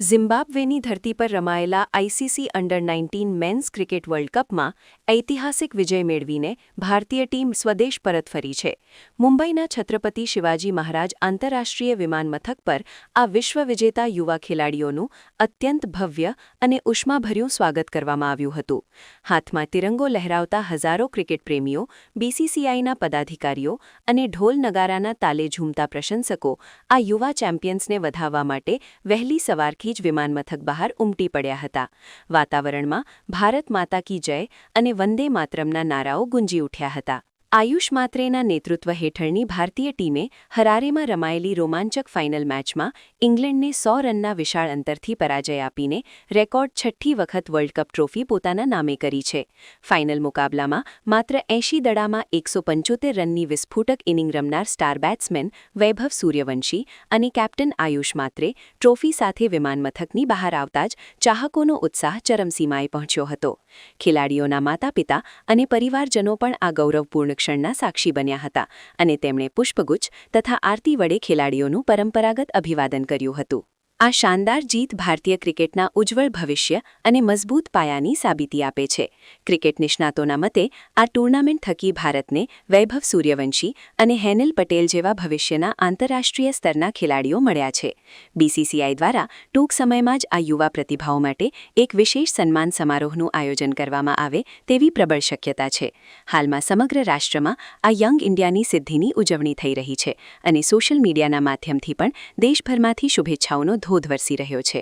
ઝિમ્બાબ્વેની ધરતી પર રમાયેલા ICC અંડર-19 men's cricket world કપમાં ઐતિહાસિક વિજય મેળવીને ભારતીય ટીમ સ્વદેશ પરત ફરી છે. મુંબઈના છત્રપતિ શિવાજી મહારાજ આંતરરાષ્ટ્રીય વિમાનમથક પર આ વિશ્વવિજેતા યુવા ખેલાડીઓનું અત્યંત ભવ્ય અને ઉષ્માભર્યું સ્વાગત કરવામાં આવ્યું હતું. હાથમાં તિરંગો લહેરાવતા હજારો ક્રિકેટ પ્રેમીઓ, બીસીસીઆઈના પદાધિકારીઓ અને ઢોલ નગારાના તાલે ઝૂમતા પ્રશંસકો આ યુવા ચેમ્પિયન્સને વધાવવા માટે વહેલી સવારથી જ વિમાનમથક બહાર ઉમટી પડ્યા હતા. વાતાવરણમાં ભારત માતા કી જય અને વંદે માતરમના નારાઓ ગુંજી ઉઠ્યા હતા. આયુષ માત્રેના નેતૃત્વ હેઠળની ભારતીય ટીમે હરારેમાં રમાયેલી રોમાંચક ફાઇનલ મેચમાં ઇંગ્લેન્ડને 100 રનના વિશાળ અંતરથી પરાજય આપીને રેકોર્ડ 6ઠ્ઠી વખત વર્લ્ડ કપ ટ્રોફી પોતાના નામે કરી છે. ફાઇનલ મુકાબલામાં માત્ર 80 દડામાં 175 રનની વિસ્ફોટક ઇનિંગ રમનાર સ્ટાર બેટ્સમેન વૈભવ સૂર્યવંશી અને કેપ્ટન આયુષ માત્રે ટ્રોફી સાથે વિમાનમથકની બહાર આવતા જ ચાહકોનો ઉત્સાહ ચરમસીમાએ પહોંચ્યો હતો. ખેલાડીઓના માતાપિતા અને પરિવારજનો પણ આ ગૌરવપૂર્ણ ક્ષણના સાક્ષી બન્યા હતા અને તેમણે પુષ્પગુચ્છ તથા આરતી વડે ખેલાડીઓનું પરંપરાગત અભિવાદન કર્યું હતું. આ શાનદાર જીત ભારતીય ક્રિકેટના ઉજ્જવળ ભવિષ્ય અને મજબૂત પાયાની સાબિતી આપે છે. ક્રિકેટ નિષ્ણાતોના મતે આ ટૂર્નામેન્ટ થકી ભારતને વૈભવ સૂર્યવંશી અને હેનિલ પટેલ જેવા ભવિષ્યના આંતરરાષ્ટ્રીય સ્તરના ખેલાડીઓ મળ્યા છે. બીસીસીઆઈ દ્વારા ટૂંક સમયમાં જ આ યુવા પ્રતિભાઓ માટે એક વિશેષ સન્માન સમારોહનું આયોજન કરવામાં આવે તેવી પ્રબળ શક્યતા છે. હાલમાં સમગ્ર રાષ્ટ્રમાં આ યંગ ઇન્ડિયાની સિદ્ધિની ઉજવણી થઈ રહી છે અને સોશિયલ મીડિયાના માધ્યમથી પણ દેશભરમાંથી શુભેચ્છાઓનો ધોધ વરસી રહ્યો છે.